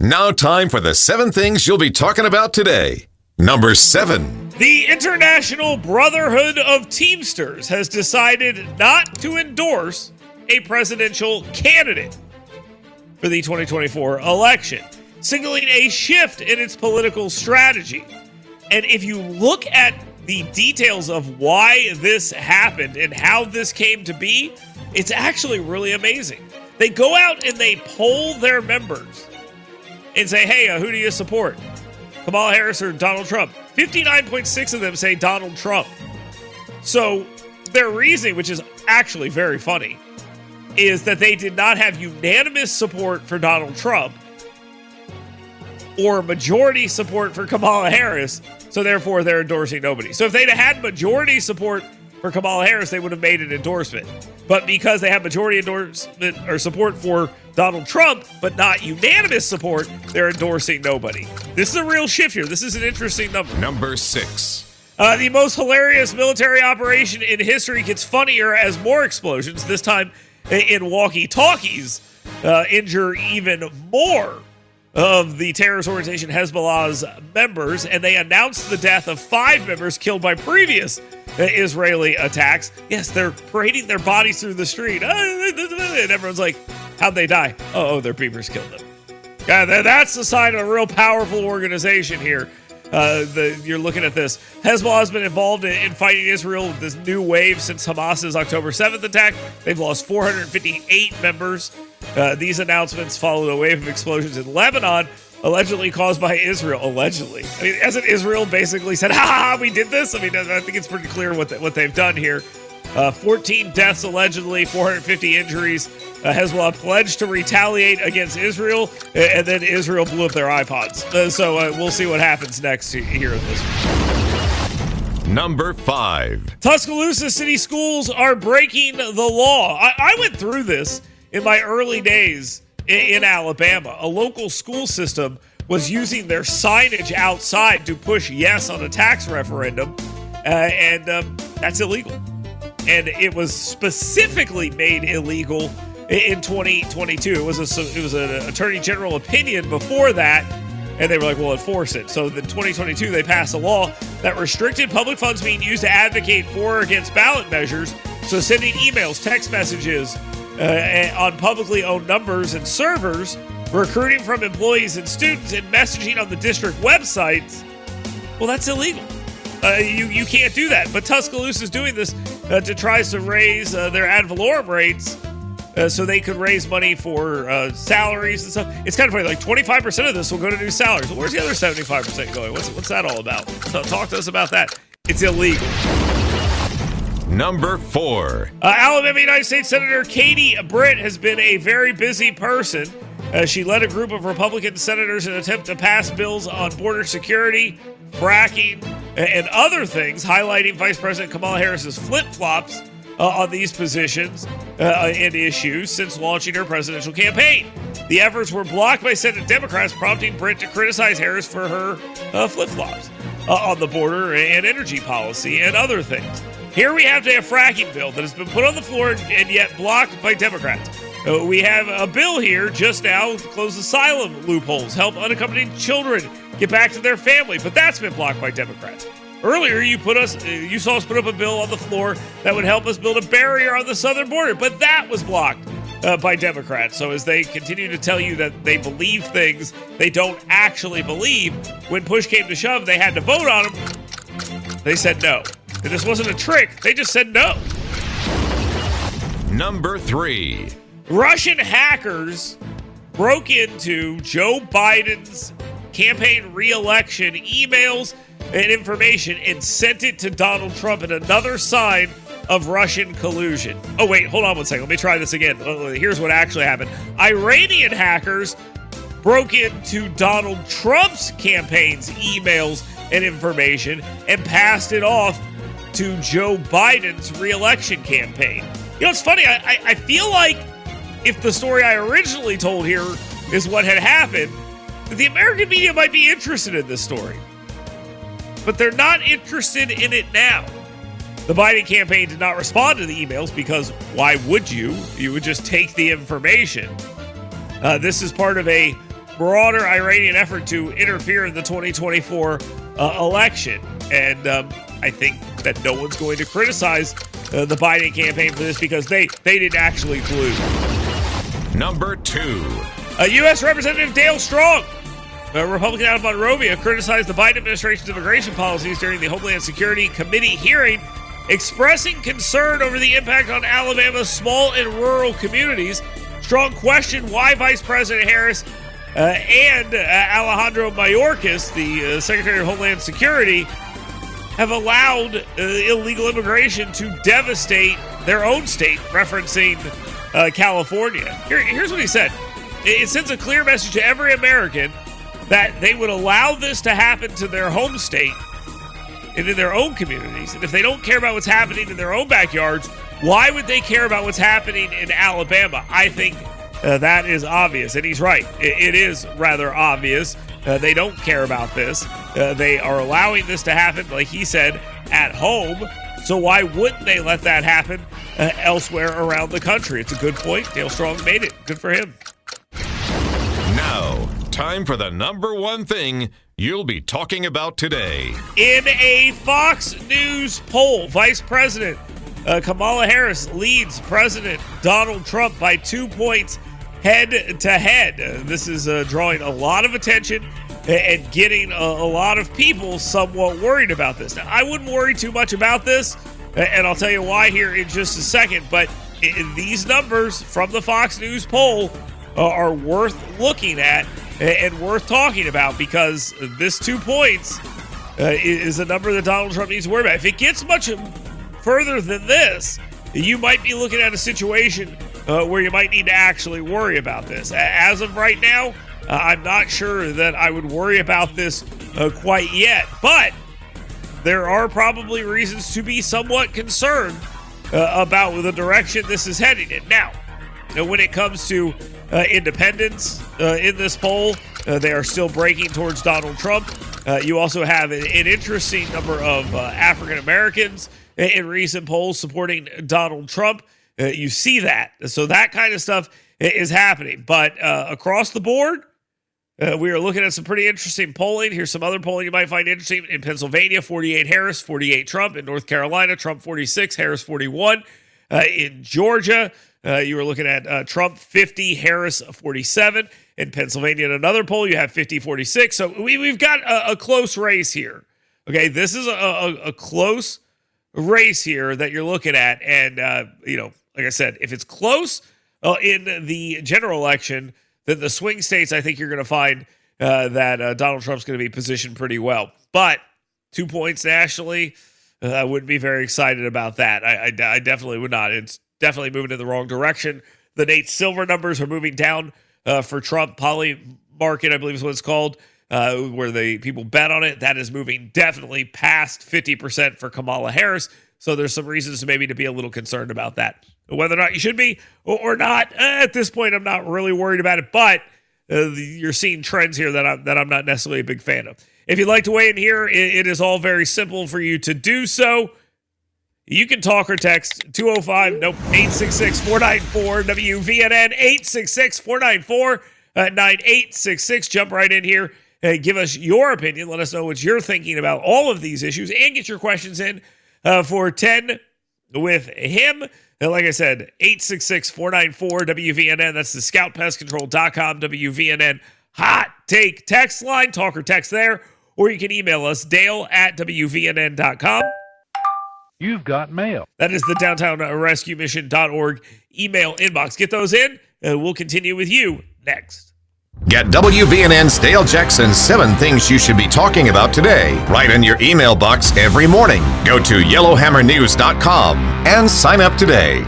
Now time for the 7 things you'll be talking about today. Number 7. The International Brotherhood of Teamsters has decided not to endorse a presidential candidate for the 2024 election, signaling a shift in its political strategy. And if you look at the details of why this happened and how this came to be, it's actually really amazing. They go out and they poll their members and say, hey, who do you support? Kamala Harris or Donald Trump? 59.6 of them say Donald Trump. So their reasoning, which is actually very funny, is that they did not have unanimous support for Donald Trump or majority support for Kamala Harris, so therefore they're endorsing nobody. So if they'd had majority support for Kamala Harris, they would have made an endorsement. But because they have majority endorsement or support for Donald Trump, but not unanimous support, they're endorsing nobody. This is a real shift here. This is an interesting number. Number 6. The most hilarious military operation in history gets funnier as more explosions, this time in walkie-talkies, injure even more of the terrorist organization Hezbollah's members, and they announced the death of 5 members killed by previous Israeli attacks. Yes, they're parading their bodies through the street, and everyone's like, how'd they die? Oh, their beavers killed them. That's the sign of a real powerful organization here. You're looking at this. Hezbollah has been involved in fighting Israel with this new wave since Hamas's October 7th attack. They've lost 458 members. These announcements followed a wave of explosions in Lebanon, allegedly caused by Israel. Allegedly. I mean, hasn't Israel basically said, ha, we did this? I mean, I think it's pretty clear what they've done here. 14 deaths allegedly, 450 injuries. Hezbollah pledged to retaliate against Israel, and then Israel blew up their iPods. So we'll see what happens next here in this one. Number 5. Tuscaloosa City Schools are breaking the law. I went through this in my early days in Alabama. A local school system was using their signage outside to push yes on a tax referendum, and that's illegal. And it was specifically made illegal in 2022. It was an attorney general opinion before that, and they were like, well, enforce it. So in 2022, they passed a law that restricted public funds being used to advocate for or against ballot measures. So sending emails, text messages on publicly owned numbers and servers, recruiting from employees and students, and messaging on the district websites, well, that's illegal. You can't do that. But Tuscaloosa is doing this to try to raise their ad valorem rates so they could raise money for salaries and stuff. It's kind of funny, like 25% of this will go to new salaries. Well, where's the other 75% going? What's that all about? So talk to us about that. It's illegal. Number 4. Alabama United States Senator Katie Britt has been a very busy person. She led a group of Republican senators in an attempt to pass bills on border security, fracking, and other things, highlighting Vice President Kamala Harris's flip-flops on these positions and issues since launching her presidential campaign. The efforts were blocked by Senate Democrats, prompting Britt to criticize Harris for her flip-flops on the border and energy policy and other things. Here we have a fracking bill that has been put on the floor and yet blocked by Democrats. We have a bill here just now to close asylum loopholes, help unaccompanied children get back to their family, but that's been blocked by Democrats. Earlier, you saw us put up a bill on the floor that would help us build a barrier on the southern border, but that was blocked by Democrats. So as they continue to tell you that they believe things they don't actually believe, when push came to shove, they had to vote on them. They said no. And this wasn't a trick. They just said no. Number 3. Russian hackers broke into Joe Biden's campaign re-election emails and information and sent it to Donald Trump in another sign of Russian collusion. Oh, wait, hold on one second. Let me try this again. Here's what actually happened. Iranian hackers broke into Donald Trump's campaign's emails and information and passed it off to Joe Biden's re-election campaign. You know, it's funny. I feel like if the story I originally told here is what had happened, the American media might be interested in this story. But they're not interested in it now. The Biden campaign did not respond to the emails because why would you? You would just take the information. This is part of a broader Iranian effort to interfere in the 2024 election. And I think that no one's going to criticize the Biden campaign for this because they didn't actually collude. Number 2. U.S. Representative Dale Strong, a Republican out of Monrovia, criticized the Biden administration's immigration policies during the Homeland Security Committee hearing, expressing concern over the impact on Alabama's small and rural communities. Strong questioned why Vice President Harris and Alejandro Mayorkas, the Secretary of Homeland Security, have allowed illegal immigration to devastate their own state, referencing California. Here's what he said. It sends a clear message to every American that they would allow this to happen to their home state and in their own communities. And if they don't care about what's happening in their own backyards, why would they care about what's happening in Alabama? I think that is obvious. And he's right. It is rather obvious. They don't care about this. They are allowing this to happen, like he said, at home. So why wouldn't they let that happen elsewhere around the country? It's a good point. Dale Strong made it. Good for him. Now, time for the number 1 thing you'll be talking about today. In a Fox News poll, Vice President Kamala Harris leads President Donald Trump by 2 points head to head. This is drawing a lot of attention and getting a lot of people somewhat worried about this. Now, I wouldn't worry too much about this, and I'll tell you why here in just a second, but these numbers from the Fox News poll are worth looking at and worth talking about, because this 2 points is a number that Donald Trump needs to worry about. If it gets much further than this, you might be looking at a situation where you might need to actually worry about this. As of right now, I'm not sure that I would worry about this quite yet, but there are probably reasons to be somewhat concerned about the direction this is heading in. Now, when it comes to independents in this poll, they are still breaking towards Donald Trump. You also have an interesting number of African Americans in recent polls supporting Donald Trump. You see that. So that kind of stuff is happening. But across the board, we are looking at some pretty interesting polling. Here's some other polling you might find interesting. In Pennsylvania, 48 Harris, 48 Trump. In North Carolina, Trump 46, Harris 41. In Georgia, you were looking at Trump 50, Harris 47. In Pennsylvania, in another poll, you have 50-46. So we've got a close race here. Okay, this is a close race here that you're looking at. And, like I said, if it's close in the general election, then the swing states, I think you're going to find that Donald Trump's going to be positioned pretty well. But 2 points nationally, I wouldn't be very excited about that. I definitely would not. It's definitely moving in the wrong direction. The Nate Silver numbers are moving down for Trump. Poly market, I believe is what it's called, where the people bet on it. That is moving definitely past 50% for Kamala Harris. So there's some reasons to maybe to be a little concerned about that. Whether or not you should be or not, at this point, I'm not really worried about it. But you're seeing trends here that I'm not necessarily a big fan of. If you'd like to weigh in here, it is all very simple for you to do so. You can talk or text 866-494-WVNN, 866-494-9866. Jump right in here and give us your opinion. Let us know what you're thinking about all of these issues and get your questions in for 10 with him. And like I said, 866-494-WVNN. That's the scoutpestcontrol.com WVNN hot take text line. Talk or text there. Or you can email us, dale@WVNN.com. You've got mail. That is the downtownrescuemission.org email inbox. Get those in, and we'll continue with you next. Get WVNN's Dale Jackson's 7 Things You Should Be Talking About Today right in your email box every morning. Go to yellowhammernews.com and sign up today.